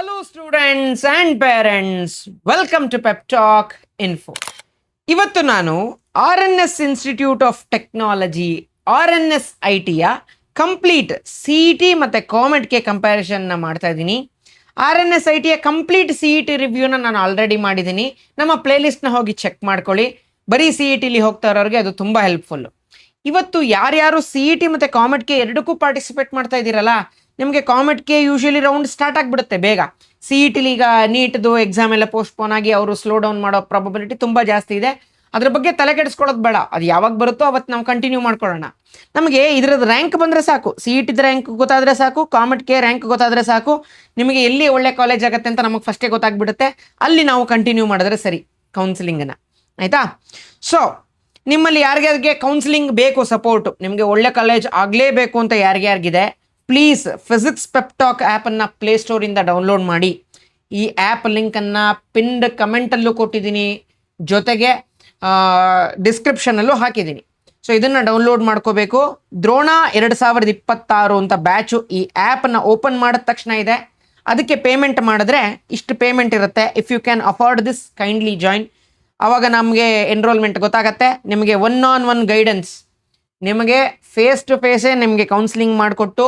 Hello, students and parents. Welcome to Pep Talk Info. ಇವತ್ತು ನಾನು R N S institute of technology RNSITಯ complete CET ಮತ್ತು ಕಾಮೆಟ್ಗೆ ಕಂಪ್ಯಾರಿಸನ್ನ ಮಾಡ್ತಾ ಇದ್ದೀನಿ. RNSITಯ ಕಂಪ್ಲೀಟ್ CET ರಿವ್ಯೂನ ನಾನು ಆಲ್ರೆಡಿ ಮಾಡಿದ್ದೀನಿ. ನಮ್ಮ ಪ್ಲೇಲಿಸ್ಟ್ನ ಹೋಗಿ ಚೆಕ್ ಮಾಡ್ಕೊಳ್ಳಿ. ಬರೀ CETಲಿ ಹೋಗ್ತಾ ಇರೋರಿಗೆ ಅದು ತುಂಬ ಹೆಲ್ಪ್ಫುಲ್ಲು. ಇವತ್ತು ಯಾರ್ಯಾರು CET ಮತ್ತು ಕಾಮೆಟ್ಗೆ ಎರಡಕ್ಕೂ ಪಾರ್ಟಿಸಿಪೇಟ್ ಮಾಡ್ತಾ ಇದ್ದೀರಲ್ಲ, ನಿಮಗೆ ಕಾಮೆಟ್ಗೆ ಯೂಶಲಿ ರೌಂಡ್ ಸ್ಟಾರ್ಟ್ ಆಗಿಬಿಡುತ್ತೆ ಬೇಗ. CETಲಿ ಈಗ ನೀಟ್ದು ಎಕ್ಸಾಮ್ ಎಲ್ಲ ಪೋಸ್ಟ್ಪೋನ್ ಆಗಿ ಅವರು ಸ್ಲೋ ಡೌನ್ ಮಾಡೋ ಪ್ರಾಬಬಿಲಿಟಿ ತುಂಬ ಜಾಸ್ತಿ ಇದೆ. ಅದ್ರ ಬಗ್ಗೆ ತಲೆ ಕೆಡಿಸ್ಕೊಳ್ಳೋದು ಬೇಡ. ಅದು ಯಾವಾಗ ಬರುತ್ತೋ ಅವತ್ತು ನಾವು ಕಂಟಿನ್ಯೂ ಮಾಡ್ಕೊಳ್ಳೋಣ. ನಮಗೆ ಇದ್ರದ್ದು ರ್ಯಾಂಕ್ ಬಂದರೆ ಸಾಕು, CETದ ರ್ಯಾಂಕ್ ಗೊತ್ತಾದರೆ ಸಾಕು, ಕಾಮೆಟ್ಗೆ ರ್ಯಾಂಕ್ ಗೊತ್ತಾದರೆ ಸಾಕು, ನಿಮಗೆ ಎಲ್ಲಿ ಒಳ್ಳೆ ಕಾಲೇಜ್ ಆಗುತ್ತೆ ಅಂತ ನಮಗೆ ಫಸ್ಟೇ ಗೊತ್ತಾಗ್ಬಿಡುತ್ತೆ. ಅಲ್ಲಿ ನಾವು ಕಂಟಿನ್ಯೂ ಮಾಡಿದ್ರೆ ಸರಿ ಕೌನ್ಸಿಲಿಂಗನ್ನು, ಆಯಿತಾ? ಸೊ ನಿಮ್ಮಲ್ಲಿ ಯಾರಿಗಾರಿಗೆ ಕೌನ್ಸಿಲಿಂಗ್ ಬೇಕು, ಸಪೋರ್ಟು, ನಿಮಗೆ ಒಳ್ಳೆ ಕಾಲೇಜ್ ಆಗಲೇಬೇಕು ಅಂತ ಯಾರಿಗ್ಯಾರಿಗಿದೆ, ಪ್ಲೀಸ್ ಫಿಸಿಕ್ಸ್ ಪೆಪ್ಟಾಕ್ ಆ್ಯಪನ್ನು ಪ್ಲೇಸ್ಟೋರಿಂದ ಡೌನ್ಲೋಡ್ ಮಾಡಿ. ಈ ಆ್ಯಪ್ ಲಿಂಕನ್ನು ಪಿನ್ಡ್ ಕಮೆಂಟಲ್ಲೂ ಕೊಟ್ಟಿದ್ದೀನಿ, ಜೊತೆಗೆ ಡಿಸ್ಕ್ರಿಪ್ಷನಲ್ಲೂ ಹಾಕಿದ್ದೀನಿ. ಸೊ ಇದನ್ನು ಡೌನ್ಲೋಡ್ ಮಾಡ್ಕೋಬೇಕು. ದ್ರೋಣ 2026 ಅಂತ ಬ್ಯಾಚು ಈ ಆ್ಯಪನ್ನು ಓಪನ್ ಮಾಡಿದ ತಕ್ಷಣ ಇದೆ. ಅದಕ್ಕೆ ಪೇಮೆಂಟ್ ಮಾಡಿದ್ರೆ ಇಷ್ಟು ಪೇಮೆಂಟ್ ಇರುತ್ತೆ. If you can afford this kindly join. ಆವಾಗ ನಮಗೆ ಎನ್ರೋಲ್ಮೆಂಟ್ ಗೊತ್ತಾಗತ್ತೆ. ನಿಮಗೆ 1-on-1 ಗೈಡೆನ್ಸ್, ನಿಮಗೆ ಫೇಸ್ ಟು ಫೇಸೇ ನಿಮಗೆ ಕೌನ್ಸಿಲಿಂಗ್ ಮಾಡಿಕೊಟ್ಟು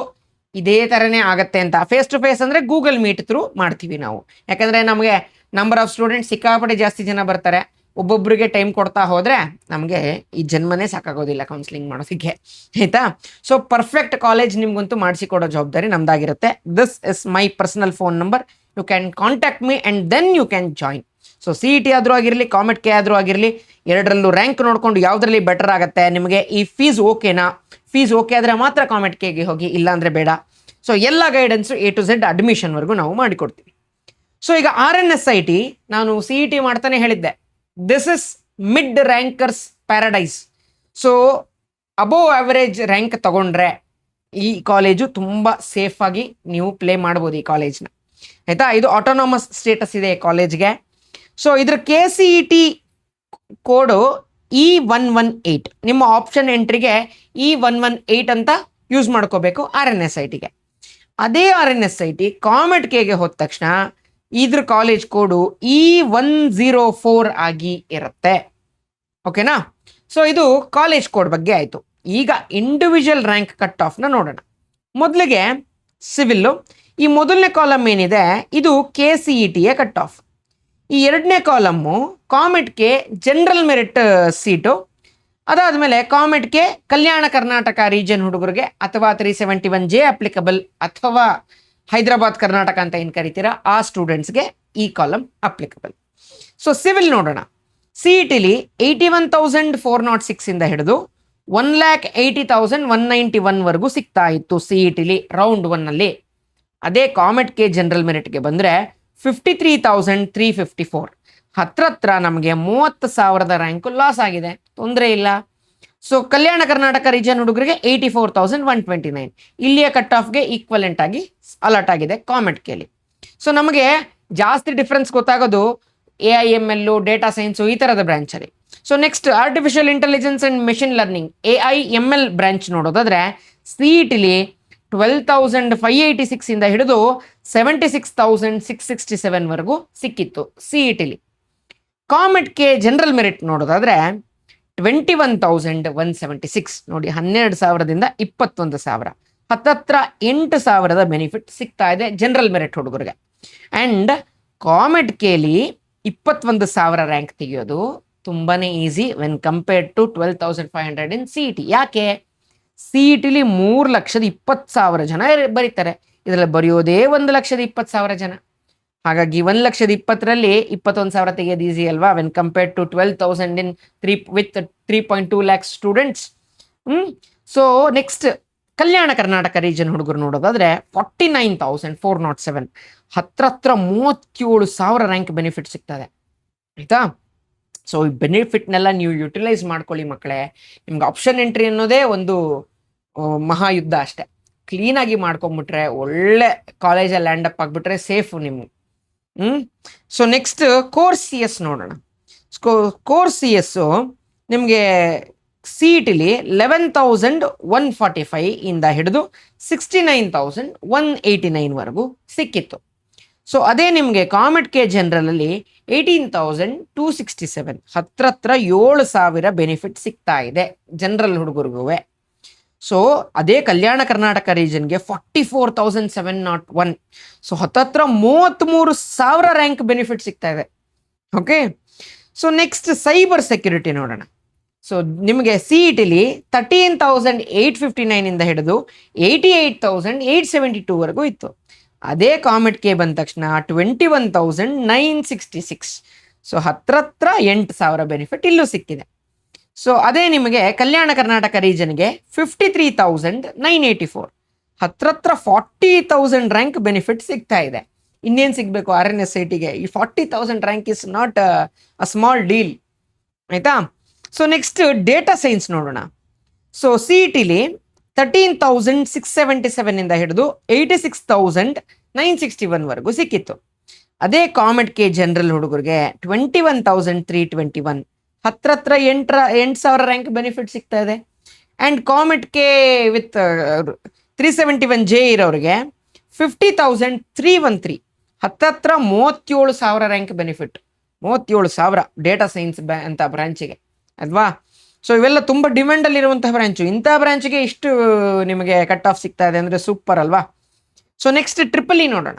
ಇದೇ ಥರನೇ ಆಗುತ್ತೆ ಅಂತ. ಫೇಸ್ ಟು ಫೇಸ್ ಅಂದರೆ ಗೂಗಲ್ ಮೀಟ್ ಥ್ರೂ ಮಾಡ್ತೀವಿ ನಾವು. ಯಾಕಂದರೆ ನಮಗೆ ನಂಬರ್ ಆಫ್ ಸ್ಟೂಡೆಂಟ್ಸ್ ಸಿಕ್ಕಾಪಟ್ಟೆ ಜಾಸ್ತಿ ಜನ ಬರ್ತಾರೆ. ಒಬ್ಬೊಬ್ಬರಿಗೆ ಟೈಮ್ ಕೊಡ್ತಾ ಹೋದರೆ ನಮಗೆ ಈ ಜನ್ಮನೇ ಸಾಕಾಗೋದಿಲ್ಲ ಕೌನ್ಸಿಲಿಂಗ್ ಮಾಡೋದಕ್ಕೆ, ಆಯಿತಾ? ಸೊ ಪರ್ಫೆಕ್ಟ್ ಕಾಲೇಜ್ ನಿಮಗಂತೂ ಮಾಡಿಸಿಕೊಡೋ ಜವಾಬ್ದಾರಿ ನಮ್ಮದಾಗಿರುತ್ತೆ. This is my personal phone number. You can contact me and then you can join. So CET ಆದರೂ ಆಗಿರಲಿ, ಕಾಮೆಟ್ಗೆ ಆದರೂ ಆಗಿರಲಿ, ಎರಡರಲ್ಲೂ ರ್ಯಾಂಕ್ ನೋಡಿಕೊಂಡು ಯಾವುದರಲ್ಲಿ ಬೆಟರ್ ಆಗುತ್ತೆ, ನಿಮಗೆ ಈ ಫೀಸ್ ಓಕೆನಾ, ಫೀಸ್ ಓಕೆ ಆದರೆ ಮಾತ್ರ ಕಾಮೆಟ್ಗೆ ಹೋಗಿ, ಇಲ್ಲಾಂದರೆ ಬೇಡ. ಸೊ ಎಲ್ಲ ಗೈಡೆನ್ಸು A to Z ಅಡ್ಮಿಷನ್ವರೆಗೂ ನಾವು ಮಾಡಿಕೊಡ್ತೀವಿ. ಸೊ ಈಗ RNSIT ನಾನು CET ಮಾಡ್ತಾನೆ ಹೇಳಿದ್ದೆ, this is mid rankers paradise. So above average rank ತಗೊಂಡ್ರೆ ಈ ಕಾಲೇಜು ತುಂಬ ಸೇಫಾಗಿ ನೀವು ಪ್ಲೇ ಮಾಡ್ಬೋದು ಈ ಕಾಲೇಜ್ನ, ಆಯಿತಾ? ಇದು ಆಟೋನಾಮಸ್ ಸ್ಟೇಟಸ್ ಇದೆ ಕಾಲೇಜ್ಗೆ. ಸೊ ಇದ್ರ KCET ಕೋಡು E118. ನಿಮ್ಮ ಆಪ್ಷನ್ ಎಂಟ್ರಿಗೆ E118 ಅಂತ ಯೂಸ್ ಮಾಡ್ಕೋಬೇಕು RNSITಗೆ. ಅದೇ RNSIT ಕಾಮೆಟ್ಗೆ ಹೋದ ತಕ್ಷಣ ಇದ್ರ ಕಾಲೇಜ್ ಕೋಡು E104 ಆಗಿ ಇರುತ್ತೆ, ಓಕೆನಾ? ಸೊ ಇದು ಕಾಲೇಜ್ ಕೋಡ್ ಬಗ್ಗೆ ಆಯಿತು. ಈಗ ಇಂಡಿವಿಜುವಲ್ ರ್ಯಾಂಕ್ ಕಟ್ ಆಫ್ನ ನೋಡೋಣ. ಮೊದಲಿಗೆ ಸಿವಿಲ್ಲು. ಈ ಮೊದಲನೇ ಕಾಲಮ್ ಏನಿದೆ ಇದು KCETಯ ಕಟ್ ಆಫ್. ಈ ಎರಡನೇ ಕಾಲಮ್ಮು ಕಾಮೆಟ್ಗೆ ಜನರಲ್ ಮೆರಿಟ್ ಸೀಟು. ಅದಾದಮೇಲೆ ಕಾಮೆಟ್ಗೆ ಕಲ್ಯಾಣ ಕರ್ನಾಟಕ ರೀಜನ್ ಹುಡುಗರಿಗೆ ಅಥವಾ 371J ಅಪ್ಲಿಕಬಲ್ ಅಥವಾ ಹೈದರಾಬಾದ್ ಕರ್ನಾಟಕ ಅಂತ ಏನು ಕರಿತೀರಾ ಆ ಸ್ಟೂಡೆಂಟ್ಸ್ಗೆ ಈ ಕಾಲಮ್ ಅಪ್ಲಿಕಬಲ್. ಸೊ ಸಿವಿಲ್ ನೋಡೋಣ. CETಲಿ 81,406 ಇಂದ ಹಿಡಿದು 1,80,191 ಸಿಗ್ತಾ ಇತ್ತು CETಲಿ ರೌಂಡ್ 1ನಲ್ಲಿ. ಅದೇ ಕಾಮೆಟ್ಗೆ ಜನರಲ್ ಮೆರಿಟ್ಗೆ ಬಂದರೆ 53,354. ಹತ್ರ ನಮಗೆ 30,000 ರ್ಯಾಂಕು ಲಾಸ್ ಆಗಿದೆ, ತೊಂದರೆ ಇಲ್ಲ. ಸೊ ಕಲ್ಯಾಣ ಕರ್ನಾಟಕ ರೀಜನ್ ಹುಡುಗರಿಗೆ 84,129 ಇಲ್ಲಿಯ ಕಟ್ ಆಫ್ಗೆ ಈಕ್ವಲೆಂಟ್ ಆಗಿ ಅಲರ್ಟ್ ಆಗಿದೆ ಕಾಮೆಟ್ಗೆಲಿ. ಸೊ ನಮಗೆ ಜಾಸ್ತಿ ಡಿಫ್ರೆನ್ಸ್ ಗೊತ್ತಾಗೋದು AIML, ಡೇಟಾ ಸೈನ್ಸು, ಈ ಥರದ ಬ್ರ್ಯಾಂಚಲ್ಲಿ. So next artificial intelligence and machine learning AIML branch ನೋಡೋದಾದರೆ CETಲಿ 12,586 ಇಂದ ಹಿಡಿದು 76,667 ಸಿಕ್ಕಿತ್ತು CETಲಿ. ಕಾಮೆಟ್ಗೆ ಜನರಲ್ ಮೆರಿಟ್ ನೋಡೋದಾದರೆ 21,176. ನೋಡಿ, 12,000ದಿಂದ 21,000, ಹತ್ತತ್ರ 8,000 ಬೆನಿಫಿಟ್ ಸಿಗ್ತಾ ಇದೆ ಜನರಲ್ ಮೆರಿಟ್ ಹುಡುಗರಿಗೆ. ಆ್ಯಂಡ್ ಕಾಮೆಟ್ಗೆಲಿ 21,000 ರ್ಯಾಂಕ್ ತೆಗೆಯೋದು ತುಂಬಾ easy when compared to 12,500 in CET. ಯಾಕೆ? CETಲಿ 3,20,000 ಜನ ಬರೀತಾರೆ, ಇದರಲ್ಲಿ ಬರೆಯೋದೇ 1,20,000 ಜನ. ಹಾಗಾಗಿ 1,20,000ರಲ್ಲಿ 21,000 ತೆಗೆಯೋದು ಈಸಿ ಅಲ್ವಾ, when compared to 12,000 in 3.2 lakhs students. So next Kalyana Karnataka region ಹುಡುಗರು ನೋಡೋದಾದರೆ 49,407, ಹತ್ರ 37,000 ರ್ಯಾಂಕ್ ಬೆನಿಫಿಟ್ ಸಿಗ್ತದೆ, ಆಯಿತಾ? ಸೊ ಈ ಬೆನಿಫಿಟ್ನೆಲ್ಲ ನೀವು ಯುಟಿಲೈಸ್ ಮಾಡ್ಕೊಳ್ಳಿ ಮಕ್ಕಳೇ. ನಿಮ್ಗೆ ಆಪ್ಷನ್ ಎಂಟ್ರಿ ಅನ್ನೋದೇ ಒಂದು ಮಹಾಯುದ್ಧ ಅಷ್ಟೇ. ಕ್ಲೀನಾಗಿ ಮಾಡ್ಕೊಂಬಿಟ್ರೆ ಒಳ್ಳೆ ಕಾಲೇಜಲ್ಲಿ ಲ್ಯಾಂಡ್ ಅಪ್ ಆಗಿಬಿಟ್ರೆ ಸೇಫು ನಿಮ್ಗೆ. ಸೊ ನೆಕ್ಸ್ಟ್ ಕೋರ್ CS ನೋಡೋಣ. ಕೋರ್ CS ನಿಮಗೆ CETಲಿ 11,145 ಇಂದ ಹಿಡಿದು 69,189 ಸಿಕ್ಕಿತ್ತು. ಸೊ ಅದೇ ನಿಮಗೆ ಕಾಮೆಟ್ ಕೆ ಜನರಲಲ್ಲಿ 18,267, ಹತ್ರ 7,000 ಬೆನಿಫಿಟ್ ಸಿಗ್ತಾ ಇದೆ ಜನರಲ್ ಹುಡುಗರಿಗೂ. ಸೊ ಅದೇ ಕಲ್ಯಾಣ ಕರ್ನಾಟಕ ರೀಜನ್ಗೆ 44,701, ಸೊ ಹತ್ತತ್ರ 33,000 ರ್ಯಾಂಕ್ ಬೆನಿಫಿಟ್ ಸಿಗ್ತಾ ಇದೆ. Okay, so next cyber security ನೋಡೋಣ. ಸೊ ನಿಮಗೆ ಸಿ ಇ ಟಿಲಿ 13,859 ಇಂದ ಹಿಡಿದು 88,872ವರೆಗೂ ಇತ್ತು. ಅದೇ ಕಾಮೆಟ್ ಕೆ ಬಂದ ತಕ್ಷಣ 21,966, ಸೊ ಹತ್ರ 8,000 ಬೆನಿಫಿಟ್ ಇಲ್ಲೂ ಸಿಕ್ಕಿದೆ. ಸೊ ಅದೇ ನಿಮಗೆ ಕಲ್ಯಾಣ ಕರ್ನಾಟಕ ರೀಜನ್ಗೆ 53,984, ಹತ್ರ 40,000 ರ್ಯಾಂಕ್ ಬೆನಿಫಿಟ್ ಸಿಗ್ತಾ ಇದೆ. ಇನ್ನೇನು ಸಿಗಬೇಕು RNSITಗೆ? ಈ 40,000 rank is not a small deal, ಆಯಿತಾ. ಸೊ ನೆಕ್ಸ್ಟ್ ಡೇಟಾ ಸೈನ್ಸ್ ನೋಡೋಣ. ಸೊ ಸಿ ಇ ಟಿಲಿ 13,677 ಇಂದ ಹಿಡಿದು 86,961ವರೆಗೂ ಸಿಕ್ಕಿತ್ತು. ಅದೇ ಕಾಮೆಟ್ ಕೆ ಜನರಲ್ ಹುಡುಗರಿಗೆ 21,321, ಹತ್ರ 8,000 ರ್ಯಾಂಕ್ ಬೆನಿಫಿಟ್ ಸಿಗ್ತಾ ಇದೆ. And comet K with 371J ಇರೋರಿಗೆ 50,313, ಹತ್ರ 37,000 ರ್ಯಾಂಕ್ ಬೆನಿಫಿಟ್. 37,000 ಡೇಟಾ ಸೈನ್ಸ್ ಅಂತ ಬ್ರಾಂಚಿಗೆ ಅಲ್ವಾ. ಸೊ ಇವೆಲ್ಲ ತುಂಬ ಡಿಮ್ಯಾಂಡಲ್ಲಿರುವಂತಹ ಬ್ರಾಂಚು. ಇಂಥ ಬ್ರಾಂಚ್ಗೆ ಇಷ್ಟು ನಿಮಗೆ ಕಟ್ ಆಫ್ ಸಿಗ್ತಾ ಇದೆ ಅಂದರೆ ಸೂಪರ್ ಅಲ್ವಾ. ಸೊ ನೆಕ್ಸ್ಟ್ ಟ್ರಿಪಲ್ ಇ ನೋಡೋಣ.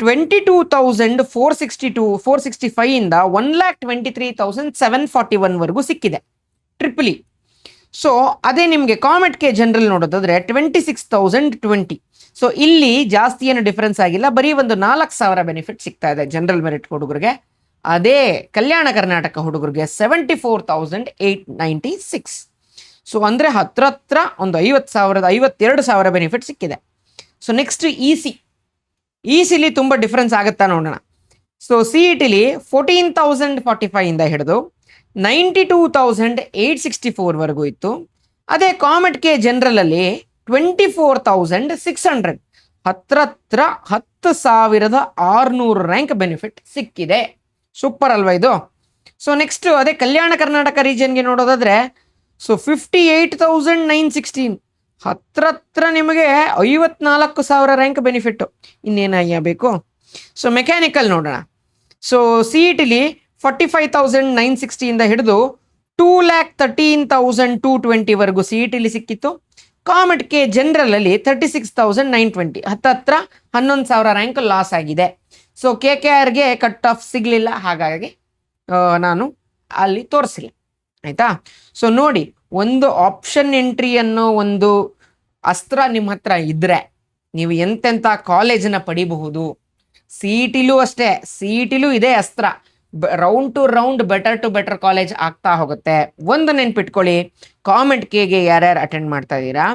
22,465 ಇಂದ 1,23,741ವರೆಗೂ ಸಿಕ್ಕಿದೆ ಟ್ರಿಪಲ್ ಇ. ಸೊ ಅದೇ ನಿಮಗೆ ಕಾಮೆಟ್ ಕೆ ಜನರಲ್ ನೋಡೋದಾದ್ರೆ 26,020. ಸೊ ಇಲ್ಲಿ ಜಾಸ್ತಿ ಏನು ಡಿಫ್ರೆನ್ಸ್ ಆಗಿಲ್ಲ, ಬರೀ ಒಂದು 4,000 ಬೆನಿಫಿಟ್ ಸಿಗ್ತಾ ಇದೆ ಜನರಲ್ ಮೆರಿಟ್ ಹುಡುಗರಿಗೆ. ಅದೇ ಕಲ್ಯಾಣ ಕರ್ನಾಟಕ ಹುಡುಗರಿಗೆ 74,896. ಸೊ ಅಂದರೆ ಹತ್ರ ಒಂದು 52,000 ಬೆನಿಫಿಟ್ ಸಿಕ್ಕಿದೆ. ಸೊ ನೆಕ್ಸ್ಟ್ ಇ ಸಿಲಿ ತುಂಬ ಡಿಫ್ರೆನ್ಸ್ ಆಗುತ್ತಾ ನೋಡೋಣ. ಸೊ ಸಿ ಇ ಟಿಲಿ 14,045 ಇಂದ ಹಿಡಿದು 92,864ವರೆಗೂ ಇತ್ತು. ಅದೇ ಕಾಮೆಟ್ ಕೆ ಜನರಲಲ್ಲಿ 24,600, ಹತ್ರ 10,600 ರ್ಯಾಂಕ್ ಬೆನಿಫಿಟ್ ಸಿಕ್ಕಿದೆ. ಸೂಪರ್ ಅಲ್ವಾ ಇದು. ಸೊ ನೆಕ್ಸ್ಟ್ ಅದೇ ಕಲ್ಯಾಣ ಕರ್ನಾಟಕ ರೀಜನ್ಗೆ ನೋಡೋದಾದ್ರೆ ಸೊ 58,916, ಹತ್ರ ನಿಮಗೆ 54,000 ರ್ಯಾಂಕ್ ಬೆನಿಫಿಟ್ಟು. ಇನ್ನೇನಯ್ಯ ಬೇಕು. ಸೊ ಮೆಕ್ಯಾನಿಕಲ್ ನೋಡೋಣ. ಸೊ ಸಿ ಇ ಟಿಲಿ 45,960 ಇಂದ ಹಿಡಿದು 2,13,220ವರೆಗೂ ಸಿ ಇ ಟಿಲಿ ಸಿಕ್ಕಿತ್ತು. ಕಾಮೆಟ್ ಕೆ ಜನರಲಲ್ಲಿ 36,920, ಹತ್ರ 11,000 ರ್ಯಾಂಕ್ ಲಾಸ್ ಆಗಿದೆ. ಸೊ KKRಗೆ ಕಟ್ ಆಫ್ ಸಿಗಲಿಲ್ಲ, ಹಾಗಾಗಿ ನಾನು ಅಲ್ಲಿ ತೋರಿಸಿಲ್ಲ, ಆಯಿತಾ. ಸೊ ನೋಡಿ, ಒಂದು ಆಪ್ಷನ್ ಎಂಟ್ರಿ ಅನ್ನೋ ಒಂದು ಅಸ್ತ್ರ ನಿಮ್ಮ ಹತ್ರ ಇದ್ದರೆ ನೀವು ಎಂತೆಂಥ ಕಾಲೇಜನ್ನ ಪಡಿಬಹುದು. ಸಿ ಇ ಟಿಲೂ ಅಷ್ಟೇ, ಸಿ ಇ ಟಿಲೂ ಇದೇ ಅಸ್ತ್ರ. Round to round better to better college ಆಗ್ತಾ ಹೋಗುತ್ತೆ. ಒಂದು ನೆನ್ಪಿಟ್ಕೊಳ್ಳಿ, ಕಾಮೆಟ್ ಕೆಗೆ ಯಾರ್ಯಾರು ಅಟೆಂಡ್ ಮಾಡ್ತಾ ಇದ್ದೀರಾ,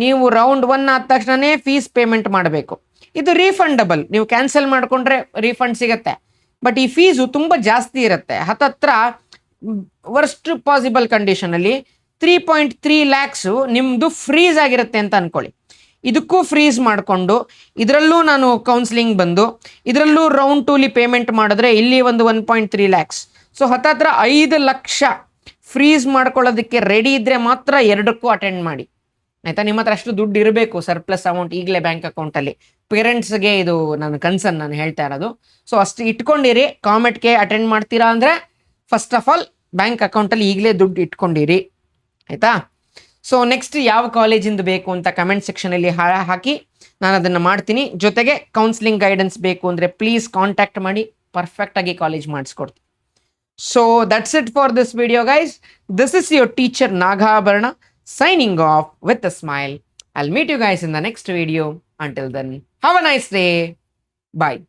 ನೀವು ರೌಂಡ್ 1 ಆದ ತಕ್ಷಣವೇ ಫೀಸ್ ಪೇಮೆಂಟ್ ಮಾಡಬೇಕು. ಇದು ರೀಫಂಡಬಲ್, ನೀವು ಕ್ಯಾನ್ಸಲ್ ಮಾಡಿಕೊಂಡ್ರೆ ರೀಫಂಡ್ ಸಿಗುತ್ತೆ. ಬಟ್ ಈ ಫೀಸು ತುಂಬ ಜಾಸ್ತಿ ಇರುತ್ತೆ. ಹತ್ತತ್ರ ವರ್ಸ್ಟ್ ಪಾಸಿಬಲ್ ಕಂಡೀಷನಲ್ಲಿ 3.3 ಲ್ಯಾಕ್ಸು ನಿಮ್ಮದು ಫ್ರೀಸ್ ಆಗಿರುತ್ತೆ ಅಂತ ಅಂದ್ಕೊಳ್ಳಿ. ಇದಕ್ಕೂ ಫ್ರೀಸ್ ಮಾಡಿಕೊಂಡು ಇದರಲ್ಲೂ ನಾನು ಕೌನ್ಸಿಲಿಂಗ್ ಬಂದು ಇದರಲ್ಲೂ ರೌಂಡ್ 2ಲಿ ಪೇಮೆಂಟ್ ಮಾಡಿದ್ರೆ ಇಲ್ಲಿ ಒಂದು 1.3 ಲ್ಯಾಕ್ಸ್. ಸೊ ಹತ್ತತ್ರ 5 ಲಕ್ಷ ಫ್ರೀಸ್ ಮಾಡ್ಕೊಳ್ಳೋದಕ್ಕೆ ರೆಡಿ ಇದ್ದರೆ ಮಾತ್ರ ಎರಡಕ್ಕೂ ಅಟೆಂಡ್ ಮಾಡಿ, ಆಯಿತಾ. ನಿಮ್ಮ ಹತ್ರ ಅಷ್ಟು ದುಡ್ಡು ಇರಬೇಕು, ಸರ್ಪ್ಲಸ್ ಅಮೌಂಟ್ ಈಗಲೇ ಬ್ಯಾಂಕ್ ಅಕೌಂಟಲ್ಲಿ. ಪೇರೆಂಟ್ಸ್ಗೆ ಇದು ನನ್ನ ಕನ್ಸರ್ನ್, ನಾನು ಹೇಳ್ತಾ ಇರೋದು. ಸೊ ಅಷ್ಟು ಇಟ್ಕೊಂಡಿರಿ. ಕಾಮೆಟ್ಗೆ ಅಟೆಂಡ್ ಮಾಡ್ತೀರಾ ಅಂದರೆ ಫಸ್ಟ್ ಆಫ್ ಆಲ್ ಬ್ಯಾಂಕ್ ಅಕೌಂಟಲ್ಲಿ ಈಗಲೇ ದುಡ್ಡು ಇಟ್ಕೊಂಡಿರಿ, ಆಯಿತಾ. ಸೊ ನೆಕ್ಸ್ಟ್ ಯಾವ ಕಾಲೇಜಿಂದ ಬೇಕು ಅಂತ ಕಮೆಂಟ್ ಸೆಕ್ಷನಲ್ಲಿ ಹಾಕಿ, ನಾನು ಅದನ್ನು ಮಾಡ್ತೀನಿ. ಜೊತೆಗೆ ಕೌನ್ಸಿಲಿಂಗ್ ಗೈಡೆನ್ಸ್ ಬೇಕು ಅಂದರೆ ಪ್ಲೀಸ್ ಕಾಂಟ್ಯಾಕ್ಟ್ ಮಾಡಿ, ಪರ್ಫೆಕ್ಟಾಗಿ ಕಾಲೇಜ್ ಮಾಡಿಸ್ಕೊಡ್ತೀನಿ. So that's it for this video guys. This is your teacher Nagabharana signing off with a smile. I'll meet you guys in the next video. Until then, have a nice day. Bye.